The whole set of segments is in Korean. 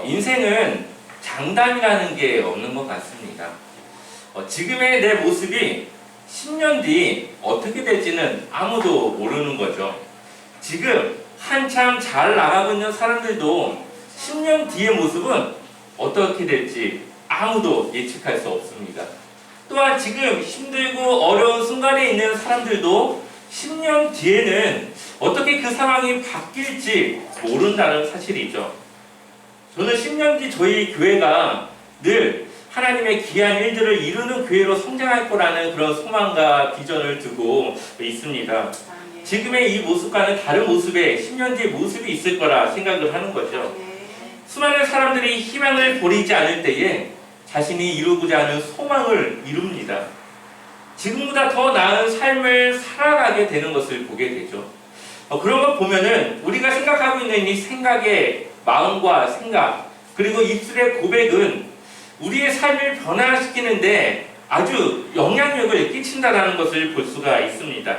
인생은 장단이라는 게 없는 것 같습니다. 지금의 내 모습이 10년 뒤 어떻게 될지는 아무도 모르는 거죠. 지금 한참 잘 나가고 있는 사람들도 10년 뒤의 모습은 어떻게 될지 아무도 예측할 수 없습니다. 또한 지금 힘들고 어려운 순간에 있는 사람들도 10년 뒤에는 어떻게 그 상황이 바뀔지 모른다는 사실이죠. 저는 10년 뒤 저희 교회가 늘 하나님의 귀한 일들을 이루는 교회로 성장할 거라는 그런 소망과 비전을 두고 있습니다. 지금의 이 모습과는 다른 모습의 10년 뒤의 모습이 있을 거라 생각을 하는 거죠. 수많은 사람들이 희망을 버리지 않을 때에 자신이 이루고자 하는 소망을 이룹니다. 지금보다 더 나은 삶을 살아가게 되는 것을 보게 되죠. 그런 걸 보면은 우리가 생각하고 있는 이 생각의 마음과 생각, 그리고 입술의 고백은 우리의 삶을 변화시키는데 아주 영향력을 끼친다는 것을 볼 수가 있습니다.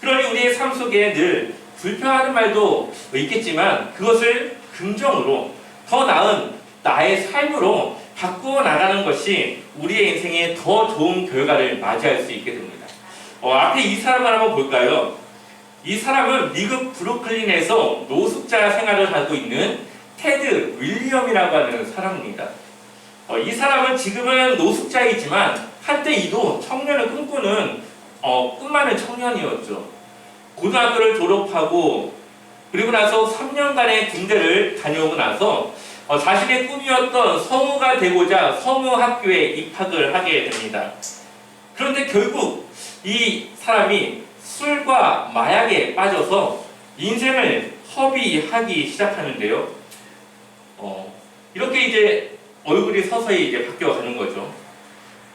그러니 우리의 삶 속에 늘 불평하는 말도 있겠지만 그것을 긍정으로 더 나은 나의 삶으로 바꾸어 나가는 것이 우리의 인생에 더 좋은 결과를 맞이할 수 있게 됩니다. 앞에 이 사람을 한번 볼까요? 이 사람은 미국 브루클린에서 노숙자 생활을 하고 있는 테드 윌리엄이라고 하는 사람입니다. 이 사람은 지금은 노숙자이지만 한때 이도 청년을 꿈꾸는 꿈 많은 청년이었죠. 고등학교를 졸업하고 그리고 나서 3년간의 군대를 다녀오고 나서 자신의 꿈이었던 성우가 되고자 성우학교에 입학을 하게 됩니다. 그런데 결국 이 사람이 술과 마약에 빠져서 인생을 허비하기 시작하는데요. 이렇게 이제 얼굴이 서서히 이제 바뀌어가는 거죠.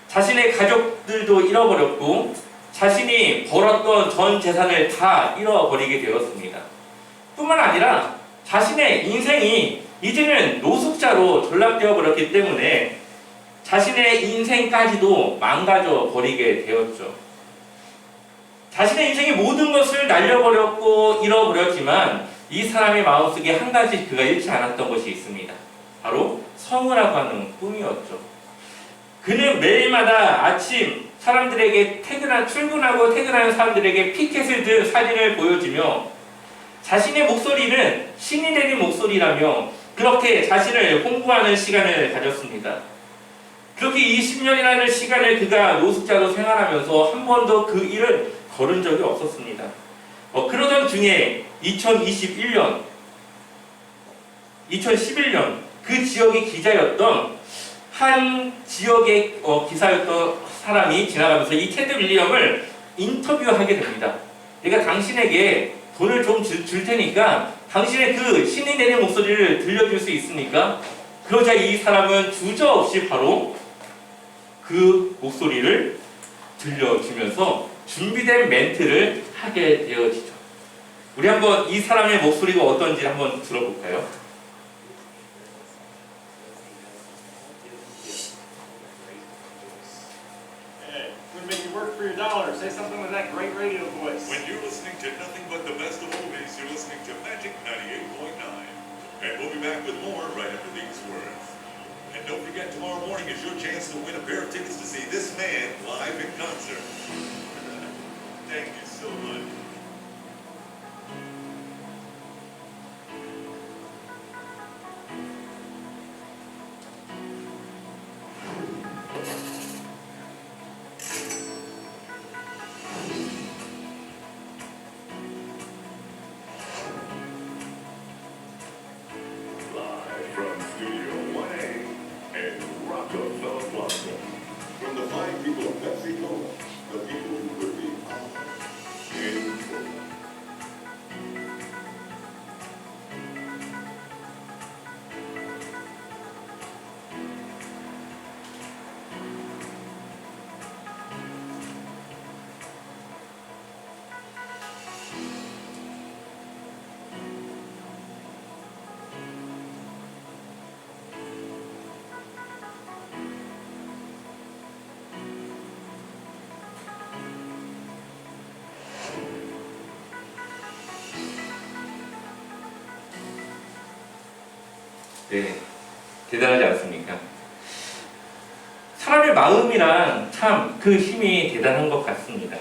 자신의 가족들도 잃어버렸고 자신이 벌었던 전 재산을 다 잃어버리게 되었습니다. 뿐만 아니라 자신의 인생이 이제는 노숙자로 전락되어 버렸기 때문에 자신의 인생까지도 망가져 버리게 되었죠. 자신의 인생의 모든 것을 날려버렸고 잃어버렸지만 이 사람의 마음속에 한 가지 그가 잃지 않았던 것이 있습니다. 바로 성우라고 하는 꿈이었죠. 그는 매일마다 아침 사람들에게 출근하고 퇴근하는 사람들에게 피켓을 든 사진을 보여주며 자신의 목소리는 신이 내린 목소리라며 그렇게 자신을 홍보하는 시간을 가졌습니다. 그렇게 20년이라는 시간을 그가 노숙자로 생활하면서 한 번도 그 일을 걸은 적이 없었습니다. 그러던 중에 2011년 그 지역의 기자였던 한 지역의 기사였던 사람이 지나가면서 이 테드 윌리엄을 인터뷰하게 됩니다. 내가 당신에게 돈을 좀 줄 테니까 당신의 그 신이 내린 목소리를 들려줄 수 있습니까? 그러자 이 사람은 주저없이 바로 그 목소리를 들려주면서 준비된 멘트를 하게 되어지죠. 우리 한번 이 사람의 목소리가 어떤지 한번 들어볼까요? Make you work for your dollar. Say something with that great radio voice. When you're listening to nothing but the best of oldies, you're listening to Magic 98.9. And we'll be back with more right after these words. And don't forget, tomorrow morning is your chance to win a pair of tickets to see this man live in concert. Thank you so much. From Studio 1A and Rockefeller Plaza. From the fine people of Pepsi Cola, the people 네, 대단하지 않습니까? 사람의 마음이란 참 그 힘이 대단한 것 같습니다.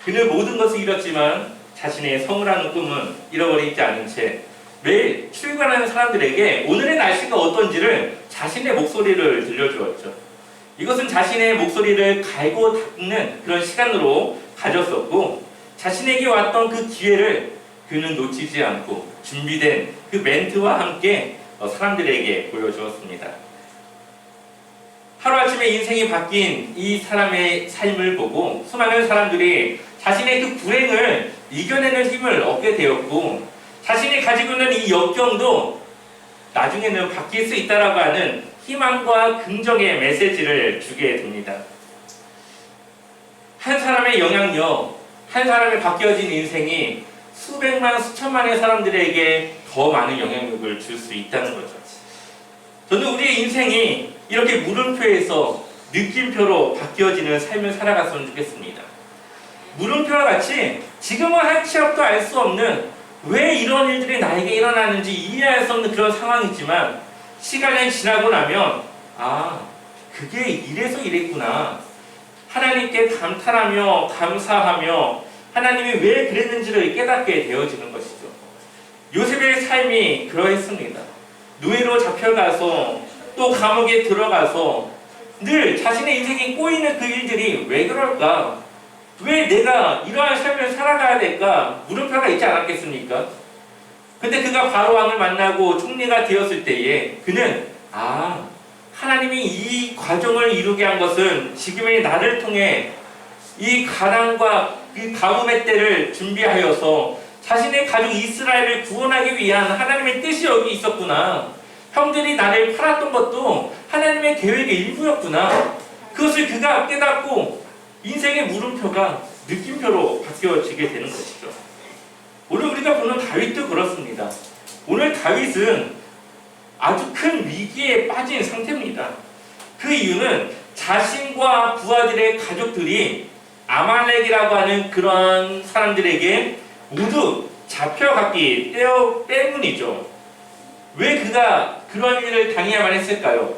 그는 모든 것을 잃었지만 자신의 성을하는 꿈은 잃어버리지 않은 채 매일 출근하는 사람들에게 오늘의 날씨가 어떤지를 자신의 목소리를 들려주었죠. 이것은 자신의 목소리를 갈고 닦는 그런 시간으로 가졌었고, 자신에게 왔던 그 기회를 그는 놓치지 않고 준비된 그 멘트와 함께 사람들에게 보여주었습니다. 하루아침에 인생이 바뀐 이 사람의 삶을 보고 수많은 사람들이 자신의 그 불행을 이겨내는 힘을 얻게 되었고, 자신이 가지고 있는 이 역경도 나중에는 바뀔 수 있다라고 하는 희망과 긍정의 메시지를 주게 됩니다. 한 사람의 영향력, 한 사람의 바뀌어진 인생이 수백만, 수천만의 사람들에게 더 많은 영향력을 줄 수 있다는 거죠. 저는 우리의 인생이 이렇게 물음표에서 느낌표로 바뀌어지는 삶을 살아갔으면 좋겠습니다. 물음표와 같이 지금은 한 치 앞도 알 수 없는, 왜 이런 일들이 나에게 일어나는지 이해할 수 없는 그런 상황이지만 시간이 지나고 나면 그게 이래서 이랬구나, 하나님께 감탄하며 감사하며 하나님이 왜 그랬는지를 깨닫게 되어지는 것이죠. 요셉의 삶이 그러했습니다. 노예로 잡혀가서 또 감옥에 들어가서 늘 자신의 인생이 꼬이는 그 일들이 왜 그럴까? 왜 내가 이러한 삶을 살아가야 될까? 물음표가 있지 않았겠습니까? 근데 그가 바로왕을 만나고 총리가 되었을 때에 그는 하나님이 이 과정을 이루게 한 것은 지금의 나를 통해 이 가난과 이 가뭄의 때를 준비하여서 자신의 가족 이스라엘을 구원하기 위한 하나님의 뜻이 여기 있었구나. 형들이 나를 팔았던 것도 하나님의 계획의 일부였구나. 그것을 그가 깨닫고 인생의 물음표가 느낌표로 바뀌어지게 되는 것이죠. 오늘 우리가 보는 다윗도 그렇습니다. 오늘 다윗은 아주 큰 위기에 빠진 상태입니다. 그 이유는 자신과 부하들의 가족들이 아말렉이라고 하는 그런 사람들에게 모두 잡혀갔기 때문이죠. 왜 그가 그런 일을 당해야만 했을까요?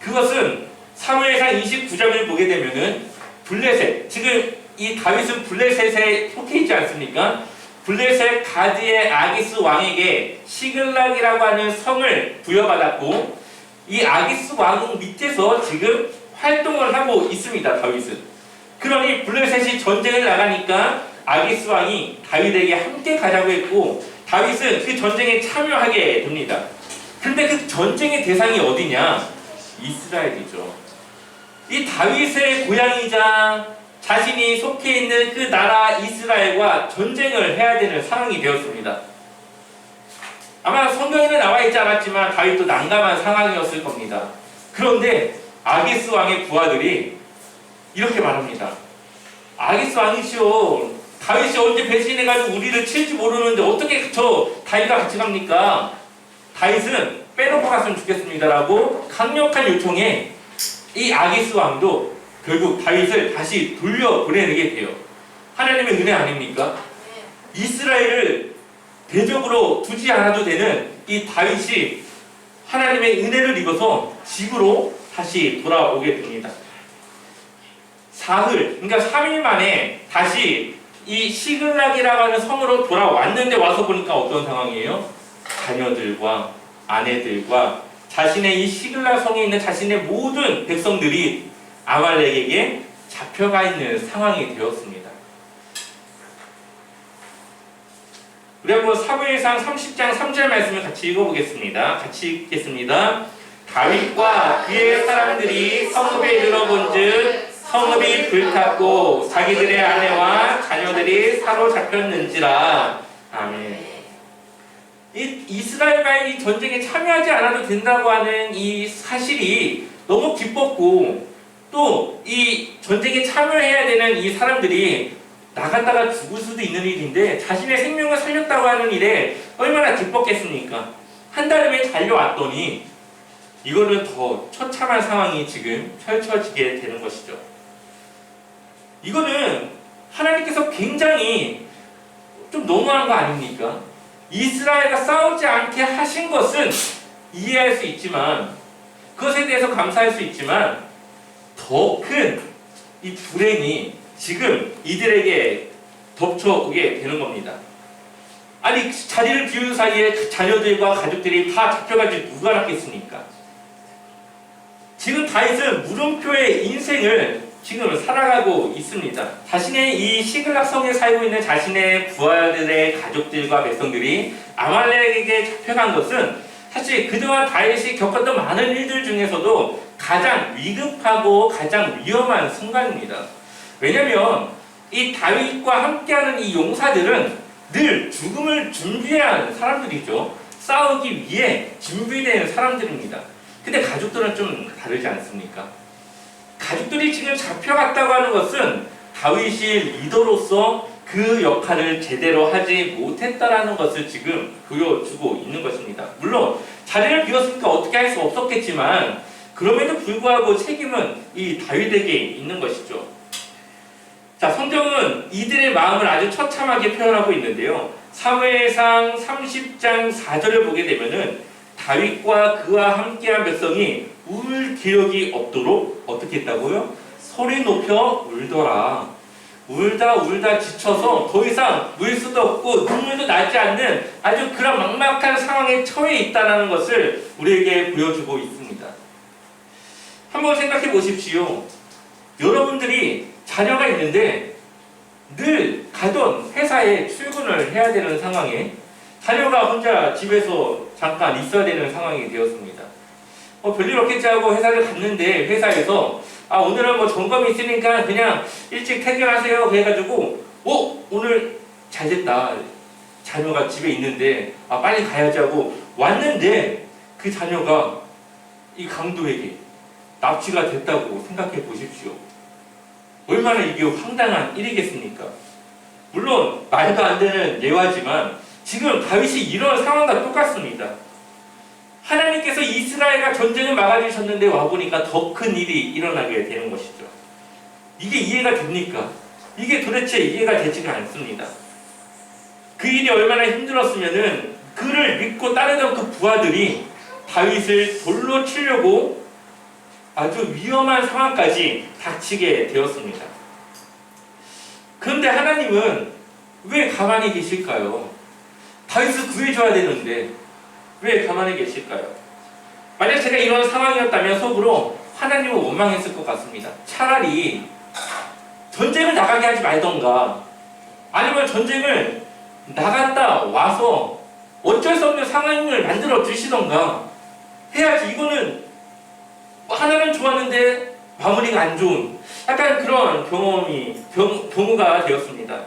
그것은 사무엘상 29장을 보게 되면은 블레셋, 지금 이 다윗은 블레셋에 속해 있지 않습니까? 블레셋 가드의 아기스 왕에게 시글락이라고 하는 성을 부여받았고, 이 아기스 왕 밑에서 지금 활동을 하고 있습니다, 다윗은. 그러니 블레셋이 전쟁을 나가니까 아기스 왕이 다윗에게 함께 가자고 했고, 다윗은 그 전쟁에 참여하게 됩니다. 그런데 그 전쟁의 대상이 어디냐? 이스라엘이죠. 이 다윗의 고향이자 자신이 속해 있는 그 나라 이스라엘과 전쟁을 해야 되는 상황이 되었습니다. 아마 성경에는 나와 있지 않았지만 다윗도 난감한 상황이었을 겁니다. 그런데 아기스 왕의 부하들이 이렇게 말합니다. 아기스 왕이시오, 다윗이 언제 배신해가지고 우리를 칠지 모르는데 어떻게 저 다윗과 같이 갑니까? 다윗은 빼놓고 갔으면 좋겠습니다라고 강력한 요청에 이 아기스 왕도 결국 다윗을 다시 돌려보내게 돼요. 하나님의 은혜 아닙니까? 이스라엘을 대적으로 두지 않아도 되는 이 다윗이 하나님의 은혜를 입어서 집으로 다시 돌아오게 됩니다. 사흘, 그러니까 3일 만에 다시 이 시글락이라고 하는 성으로 돌아왔는데 와서 보니까 어떤 상황이에요? 자녀들과 아내들과 자신의 이 시글락 성에 있는 자신의 모든 백성들이 아말렉에게 잡혀가 있는 상황이 되었습니다. 우리 한번 사무엘상 30장 3절 말씀을 같이 읽어보겠습니다. 같이 읽겠습니다. 다윗과 그의 사람들이 성읍에 이르러본즉 성읍이 불탔고 자기들의 아내와 자녀들이 사로잡혔는지라. 아멘. 이 이스라엘과의 이 전쟁에 참여하지 않아도 된다고 하는 이 사실이 너무 기뻤고, 또 이 전쟁에 참여해야 되는 이 사람들이 나갔다가 죽을 수도 있는 일인데 자신의 생명을 살렸다고 하는 일에 얼마나 기뻤겠습니까? 한달음에 달려왔더니 이거는 더 처참한 상황이 지금 펼쳐지게 되는 것이죠. 이거는 하나님께서 굉장히 좀 너무한 거 아닙니까? 이스라엘과 싸우지 않게 하신 것은 이해할 수 있지만, 그것에 대해서 감사할 수 있지만, 더 큰 이 불행이 지금 이들에게 덮쳐오게 되는 겁니다. 아니, 자리를 비운 사이에 자녀들과 가족들이 다 잡혀가지고 누가 낫겠습니까? 지금 다윗은 물음표의 인생을 지금 살아가고 있습니다. 자신의 이 시글락 성에 살고 있는 자신의 부하들의 가족들과 백성들이 아말렉에게 잡혀간 것은 사실 그동안 다윗이 겪었던 많은 일들 중에서도 가장 위급하고 가장 위험한 순간입니다. 왜냐하면 이 다윗과 함께하는 이 용사들은 늘 죽음을 준비한 사람들이죠. 싸우기 위해 준비된 사람들입니다. 근데 가족들은 좀 다르지 않습니까? 가족들이 지금 잡혀갔다고 하는 것은 다윗이 리더로서 그 역할을 제대로 하지 못했다라는 것을 지금 보여주고 있는 것입니다. 물론 자리를 비웠으니까 어떻게 할 수 없었겠지만 그럼에도 불구하고 책임은 이 다윗에게 있는 것이죠. 자, 성경은 이들의 마음을 아주 처참하게 표현하고 있는데요. 사무엘상 30장 4절을 보게 되면은 다윗과 그와 함께한 백성이 울 기력이 없도록 어떻게 했다고요? 소리 높여 울더라. 울다 지쳐서 더 이상 울 수도 없고 눈물도 나지 않는 아주 그런 막막한 상황에 처해 있다는 것을 우리에게 보여주고 있습니다. 한번 생각해 보십시오. 여러분들이 자녀가 있는데 늘 가던 회사에 출근을 해야 되는 상황에 자녀가 혼자 집에서 잠깐 있어야 되는 상황이 되었습니다. 별일 없겠지 하고 회사를 갔는데 회사에서 오늘은 뭐 점검이 있으니까 그냥 일찍 퇴근하세요 해가지고 오늘 잘 됐다. 자녀가 집에 있는데 빨리 가야지 하고 왔는데 그 자녀가 이 강도에게 납치가 됐다고 생각해 보십시오. 얼마나 이게 황당한 일이겠습니까? 물론 말도 안 되는 예화지만 지금 다윗이 이런 상황과 똑같습니다. 하나님께서 이스라엘과 전쟁을 막아주셨는데 와보니까 더 큰 일이 일어나게 되는 것이죠. 이게 이해가 됩니까? 이게 도대체 이해가 되지가 않습니다. 그 일이 얼마나 힘들었으면은 그를 믿고 따르던 그 부하들이 다윗을 돌로 치려고 아주 위험한 상황까지 닥치게 되었습니다. 그런데 하나님은 왜 가만히 계실까요? 다윗을 구해줘야 되는데 왜 가만히 계실까요? 만약 제가 이런 상황이었다면 속으로 하나님을 원망했을 것 같습니다. 차라리 전쟁을 나가게 하지 말던가 아니면 전쟁을 나갔다 와서 어쩔 수 없는 상황을 만들어 주시던가 해야지. 이거는 하나는 좋았는데 마무리가 안 좋은 약간 그런 경우가 되었습니다.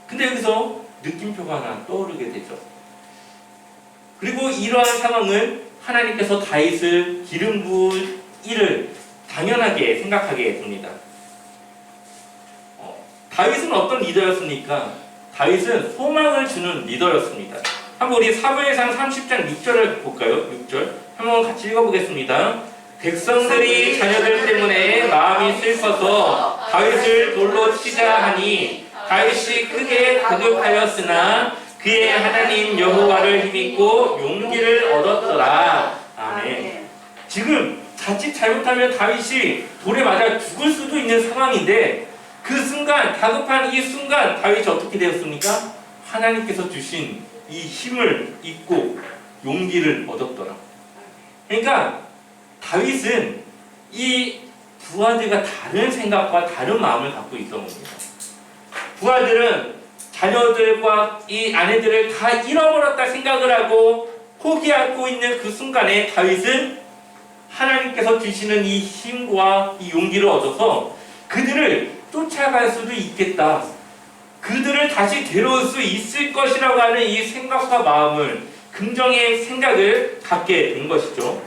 근데 여기서 느낌표가 하나 떠오르게 되죠. 그리고 이러한 상황을 하나님께서 다윗을 기름 부을 일을 당연하게 생각하게 됩니다. 다윗은 어떤 리더였습니까? 다윗은 소망을 주는 리더였습니다. 한번 우리 사무엘상 30장 6절을 볼까요? 6절 한번 같이 읽어보겠습니다. 백성들이 자녀들 때문에 마음이 슬퍼서 다윗을 돌로 치자 하니 다윗이 크게 거듭하였으나 그의 하나님 여호와를 힘입고 용기를 얻었더라. 아멘. 지금 자칫 잘못하면 다윗이 돌에 맞아 죽을 수도 있는 상황인데 그 순간, 다급한 이 순간 다윗이 어떻게 되었습니까? 하나님께서 주신 이 힘을 입고 용기를 얻었더라. 그러니까 다윗은 이 부하들과 다른 생각과 다른 마음을 갖고 있던 겁니다. 부하들은 자녀들과 이 아내들을 다 잃어버렸다 생각을 하고 포기하고 있는 그 순간에 다윗은 하나님께서 주시는 이 힘과 이 용기를 얻어서 그들을 쫓아갈 수도 있겠다. 그들을 다시 데려올 수 있을 것이라고 하는 이 생각과 마음을, 긍정의 생각을 갖게 된 것이죠.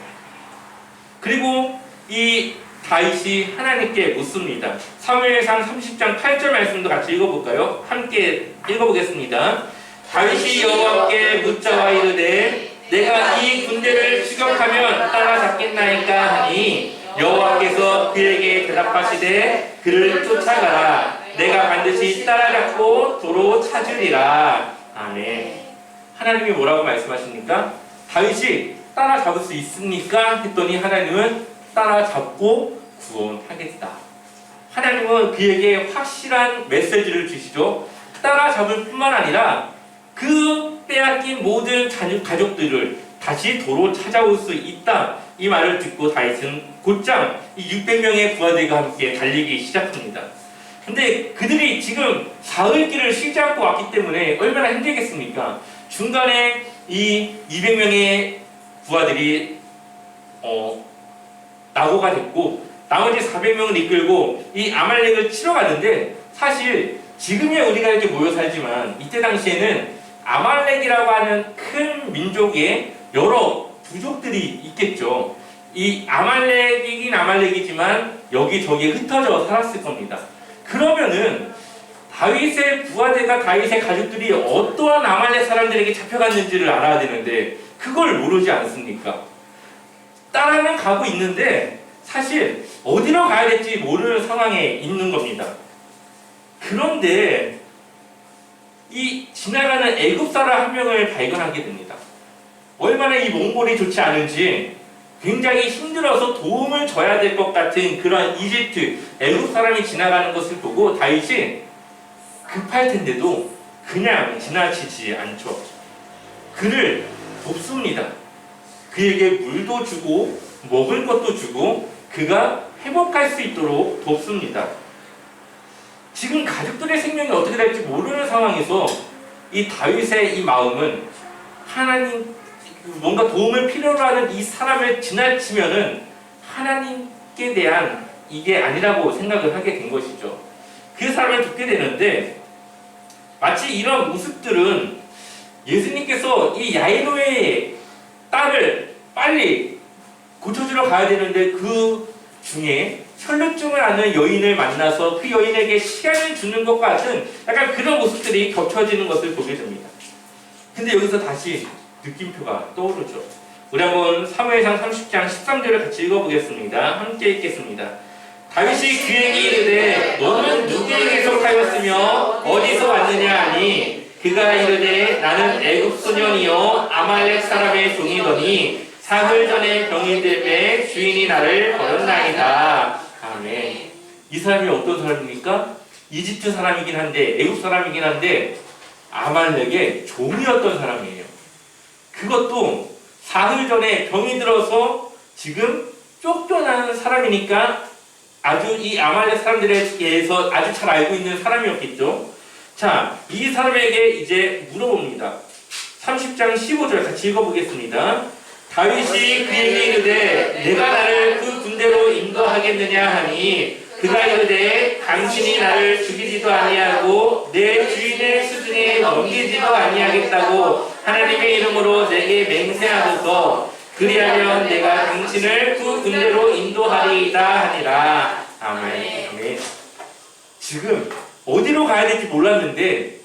그리고 이 다윗이 하나님께 묻습니다. 사무엘상 30장 8절 말씀도 같이 읽어볼까요? 함께 읽어보겠습니다. 다윗이 여호와께 묻자와 이르되 내가 이 군대를 추격하면 따라잡겠나이까 하니 여호와께서 그에게 대답하시되 그를 쫓아가라. 내가 반드시 따라잡고 도로 찾으리라. 아멘. 하나님이 뭐라고 말씀하십니까? 다윗이 따라잡을 수 있습니까? 했더니 하나님은 따라잡고 구원하겠다. 하나님은 그에게 확실한 메시지를 주시죠. 따라잡을 뿐만 아니라 그 빼앗긴 모든 가족들을 다시 도로 찾아올 수 있다. 이 말을 듣고 다윗은 곧장 이 600명의 부하들과 함께 달리기 시작합니다. 근데 그들이 지금 사흘길을 쉬지 않고 왔기 때문에 얼마나 힘들겠습니까? 중간에 이 200명의 부하들이 낙오가 됐고 나머지 400명을 이끌고 이 아말렉을 치러 가는데, 사실 지금이야 우리가 이렇게 모여 살지만 이때 당시에는 아말렉이라고 하는 큰 민족의 여러 부족들이 있겠죠. 이 아말렉이긴 아말렉이지만 여기저기 흩어져 살았을 겁니다. 그러면은 다윗의 부하들과 다윗의 가족들이 어떠한 아말렉 사람들에게 잡혀갔는지를 알아야 되는데 그걸 모르지 않습니까? 따라는 가고 있는데 사실 어디로 가야 될지 모르는 상황에 있는 겁니다. 그런데 이 지나가는 애굽 사람 한 명을 발견하게 됩니다. 얼마나 이 몽골이 좋지 않은지 굉장히 힘들어서 도움을 줘야 될 것 같은 그런 이집트 애굽 사람이 지나가는 것을 보고 다윗이 급할 텐데도 그냥 지나치지 않죠. 그를 돕습니다. 그에게 물도 주고 먹을 것도 주고 그가 회복할 수 있도록 돕습니다. 지금 가족들의 생명이 어떻게 될지 모르는 상황에서 이 다윗의 이 마음은 하나님, 뭔가 도움을 필요로 하는 이 사람을 지나치면은 하나님께 대한 이게 아니라고 생각을 하게 된 것이죠. 그 사람을 돕게 되는데 마치 이런 모습들은 예수님께서 이 야이로의 딸을 빨리 고쳐주러 가야 되는데 그 중에 혈루증을 앓는 여인을 만나서 그 여인에게 시간을 주는 것 같은 약간 그런 모습들이 겹쳐지는 것을 보게 됩니다. 근데 여기서 다시 느낌표가 떠오르죠. 우리 한번 사무엘상 30장 13절을 같이 읽어보겠습니다. 함께 읽겠습니다. 다윗이 그에게 이르되 너는 누구에게 속하였으며 어디서 왔느냐 하니 그가 이르되 나는 애굽 소년이요 아말렉 사람의 종이더니 사흘 전에 병이 들매 주인이 나를 버렸나이다. 아멘. 이 사람이 어떤 사람입니까? 이집트 사람이긴 한데 애굽 사람이긴 한데 아말렉의 종이었던 사람이에요. 그것도 사흘 전에 병이 들어서 지금 쫓겨나는 사람이니까 아주 이 아말렉 사람들에 대해서 아주 잘 알고 있는 사람이었겠죠. 자, 이 사람에게 이제 물어봅니다. 30장 15절 같이 읽어보겠습니다. 다윗이 그에게 이르되 내가 나를 그 군대로 인도하겠느냐 하니 그가 이르되 당신이 나를 죽이지도 아니하고 내 주인의 수중에 넘기지도 아니하겠다고 하나님의 이름으로 내게 맹세하소서. 그리하면 내가 당신을 그 군대로 인도하리이다 하니라. 아멘. 아멘. 지금 어디로 가야 될지 몰랐는데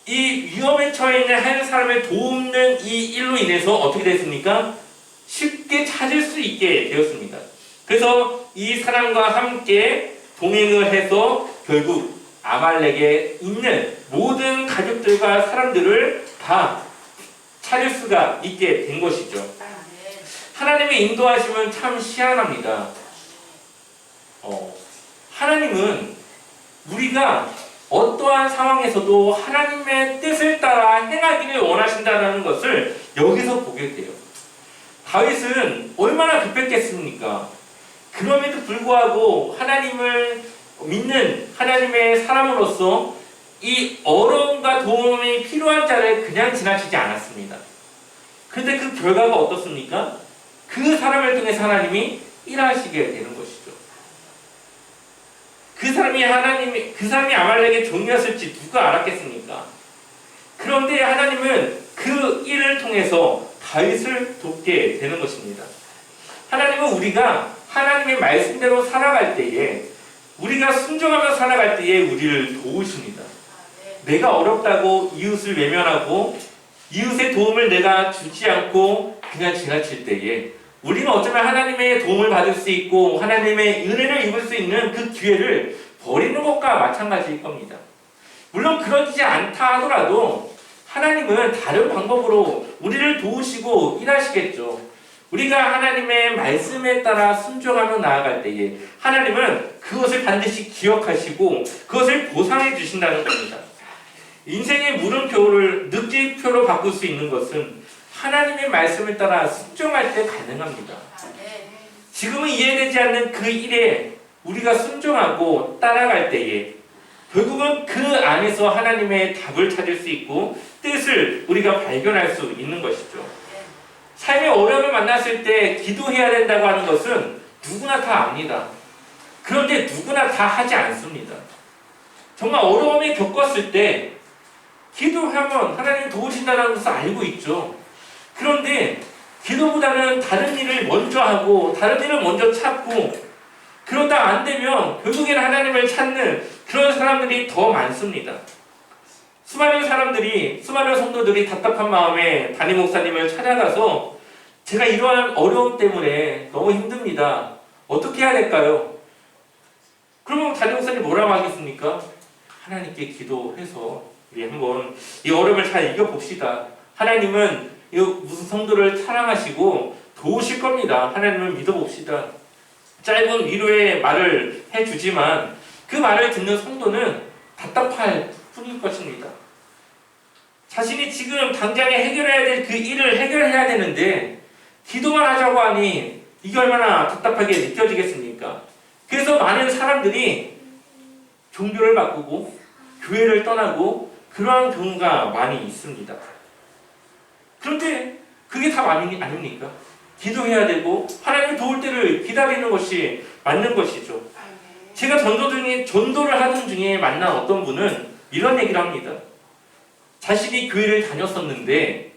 이 위험에 처해 있는 한 사람을 돕는 이 일로 인해서 어떻게 됐습니까? 쉽게 찾을 수 있게 되었습니다. 그래서 이 사람과 함께 동행을 해서 결국 아말렉에 있는 모든 가족들과 사람들을 다 찾을 수가 있게 된 것이죠. 하나님의 인도하심은 참 희한합니다. 하나님은 우리가 어떠한 상황에서도 하나님의 뜻을 따라 행하기를 원하신다는 것을 여기서 보게 돼요. 다윗은 얼마나 급했겠습니까? 그럼에도 불구하고 하나님을 믿는 하나님의 사람으로서 이 어려움과 도움이 필요한 자를 그냥 지나치지 않았습니다. 그런데 그 결과가 어떻습니까? 그 사람을 통해서 하나님이 일하시게 되는 것이죠. 그 사람이 아말렉의 종이었을지 누가 알았겠습니까? 그런데 하나님은 그 일을 통해서 다윗을 돕게 되는 것입니다. 하나님은 우리가 하나님의 말씀대로 살아갈 때에, 우리가 순종하며 살아갈 때에 우리를 도우십니다. 내가 어렵다고 이웃을 외면하고 이웃의 도움을 내가 주지 않고 그냥 지나칠 때에 우리는 어쩌면 하나님의 도움을 받을 수 있고 하나님의 은혜를 입을 수 있는 그 기회를 버리는 것과 마찬가지일 겁니다. 물론 그러지 않다 하더라도 하나님은 다른 방법으로 우리를 도우시고 일하시겠죠. 우리가 하나님의 말씀에 따라 순종하며 나아갈 때에 하나님은 그것을 반드시 기억하시고 그것을 보상해 주신다는 겁니다. 인생의 물음표를 느낌표로 바꿀 수 있는 것은 하나님의 말씀을 따라 순종할 때 가능합니다. 지금은 이해되지 않는 그 일에 우리가 순종하고 따라갈 때에 결국은 그 안에서 하나님의 답을 찾을 수 있고 뜻을 우리가 발견할 수 있는 것이죠. 삶의 어려움을 만났을 때 기도해야 된다고 하는 것은 누구나 다 압니다. 그런데 누구나 다 하지 않습니다. 정말 어려움을 겪었을 때 기도하면 하나님 도우신다는 것을 알고 있죠. 그런데 기도보다는 다른 일을 먼저 하고 다른 일을 먼저 찾고 그러다 안 되면 결국에는 하나님을 찾는 그런 사람들이 더 많습니다. 수많은 성도들이 답답한 마음에 담임 목사님을 찾아가서 제가 이러한 어려움 때문에 너무 힘듭니다. 어떻게 해야 될까요? 그러면 담임 목사님 뭐라고 하겠습니까? 하나님께 기도해서 우리 한번 이 어려움을 잘 이겨봅시다. 하나님은 이 무슨 성도를 사랑하시고 도우실 겁니다. 하나님을 믿어봅시다. 짧은 위로의 말을 해주지만 그 말을 듣는 성도는 답답할 뿐일 것입니다. 자신이 지금 당장에 해결해야 될 그 일을 해결해야 되는데 기도만 하자고 하니 이게 얼마나 답답하게 느껴지겠습니까? 그래서 많은 사람들이 종교를 바꾸고 교회를 떠나고 그러한 경우가 많이 있습니다. 그런데 그게 다 아닙니까? 기도해야 되고 하나님 도울 때를 기다리는 것이 맞는 것이죠. 제가 전도를 하던 중에 만난 어떤 분은 이런 얘기를 합니다. 자신이 교회를 다녔었는데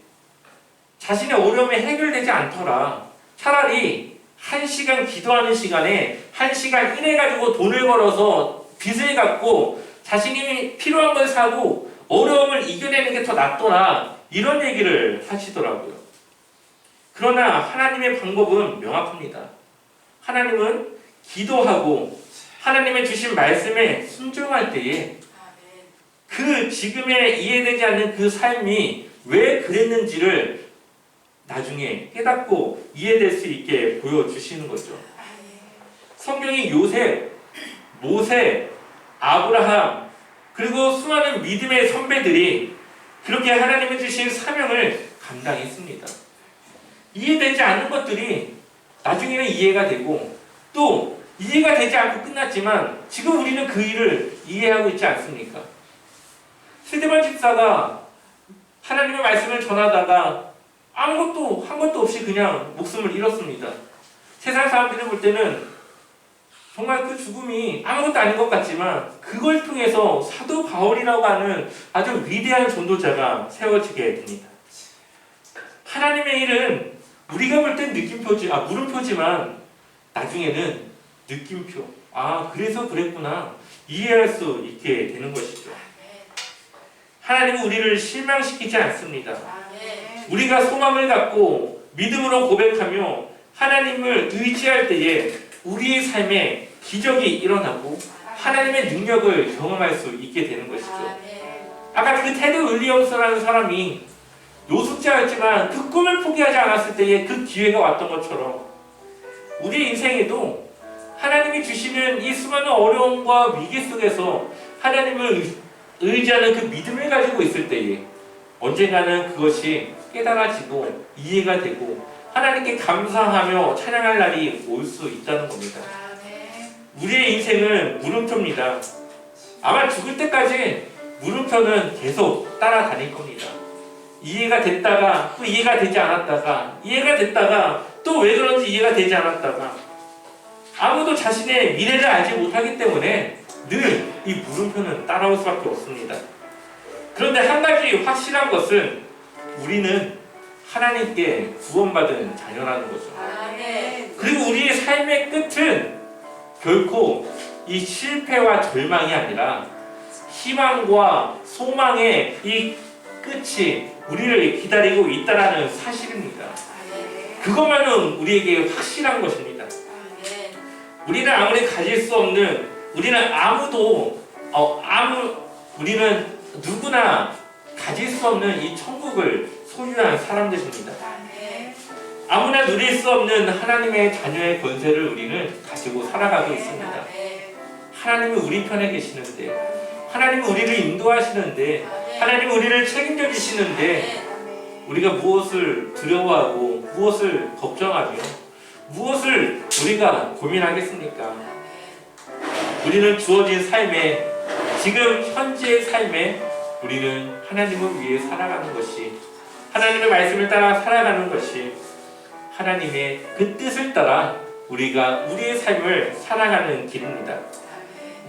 자신의 어려움이 해결되지 않더라. 차라리 1시간 기도하는 시간에 1시간 이내 가지고 돈을 벌어서 빚을 갚고 자신이 필요한 걸 사고 어려움을 이겨내는 게 더 낫더라. 이런 얘기를 하시더라고요. 그러나 하나님의 방법은 명확합니다. 하나님은 기도하고 하나님의 주신 말씀에 순종할 때에 그 지금에 이해되지 않는 그 삶이 왜 그랬는지를 나중에 깨닫고 이해될 수 있게 보여주시는 거죠. 성경이 요셉, 모세, 아브라함 그리고 수많은 믿음의 선배들이 그렇게 하나님이 주신 사명을 감당했습니다. 이해되지 않는 것들이 나중에는 이해가 되고 또 이해가 되지 않고 끝났지만 지금 우리는 그 일을 이해하고 있지 않습니까? 스데반 집사가 하나님의 말씀을 전하다가 아무것도 한 것도 없이 그냥 목숨을 잃었습니다. 세상 사람들이 볼 때는 정말 그 죽음이 아무것도 아닌 것 같지만 그걸 통해서 사도 바울이라고 하는 아주 위대한 전도자가 세워지게 됩니다. 하나님의 일은 우리가 볼 땐 물음표지만 나중에는 느낌표. 그래서 그랬구나. 이해할 수 있게 되는 것이죠. 하나님은 우리를 실망시키지 않습니다. 우리가 소망을 갖고 믿음으로 고백하며 하나님을 의지할 때에 우리의 삶에 기적이 일어나고 하나님의 능력을 경험할 수 있게 되는 것이죠. 아까 그 테드 윌리엄스라는 사람이 노숙자였지만 그 꿈을 포기하지 않았을 때에 그 기회가 왔던 것처럼 우리 인생에도 하나님이 주시는 이 수많은 어려움과 위기 속에서 하나님을 의지하는 그 믿음을 가지고 있을 때에 언젠가는 그것이 깨달아지고 이해가 되고 하나님께 감사하며 찬양할 날이 올 수 있다는 겁니다. 우리의 인생은 물음표입니다. 아마 죽을 때까지 물음표는 계속 따라다닐 겁니다. 이해가 됐다가 또 이해가 되지 않았다가 이해가 됐다가 또 왜 그런지 이해가 되지 않았다가 아무도 자신의 미래를 알지 못하기 때문에 늘 이 물음표는 따라올 수밖에 없습니다. 그런데 한 가지 확실한 것은 우리는 하나님께 구원받은 자녀라는 거죠. 그리고 우리의 삶의 끝은 결코 이 실패와 절망이 아니라 희망과 소망의 이 끝이 우리를 기다리고 있다는 사실입니다. 그것만은 우리에게 확실한 것입니다. 우리는 아무리 가질 수 없는 우리는 누구나 가질 수 없는 이 천국을 소유한 사람들입니다. 아멘. 아무나 누릴 수 없는 하나님의 자녀의 권세를 우리는 가지고 살아가고 있습니다. 아멘. 하나님은 우리 편에 계시는데, 하나님은 우리를 인도하시는데, 하나님은 우리를 책임져 주시는데, 우리가 무엇을 두려워하고 무엇을 걱정하며 무엇을 우리가 고민하겠습니까? 우리는 주어진 삶에, 지금 현재의 삶에 우리는 하나님을 위해 살아가는 것이, 하나님의 말씀을 따라 살아가는 것이, 하나님의 그 뜻을 따라 우리가 우리의 삶을 살아가는 길입니다.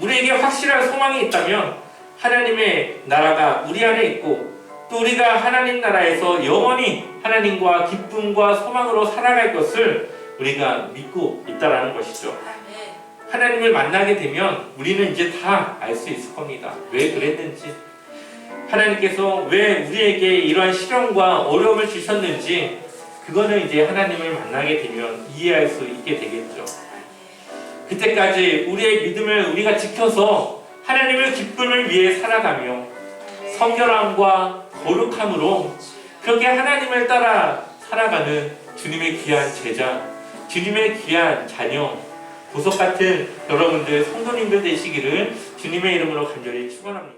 우리에게 확실한 소망이 있다면 하나님의 나라가 우리 안에 있고, 또 우리가 하나님 나라에서 영원히 하나님과 기쁨과 소망으로 살아갈 것을 우리가 믿고 있다라는 것이죠. 하나님을 만나게 되면 우리는 이제 다 알 수 있을 겁니다. 왜 그랬는지, 하나님께서 왜 우리에게 이러한 시련과 어려움을 주셨는지, 그거는 이제 하나님을 만나게 되면 이해할 수 있게 되겠죠. 그때까지 우리의 믿음을 우리가 지켜서 하나님의 기쁨을 위해 살아가며 성결함과 거룩함으로 그렇게 하나님을 따라 살아가는 주님의 귀한 제자, 주님의 귀한 자녀, 보석 같은 여러분들 성도님들 되시기를 주님의 이름으로 간절히 축원합니다.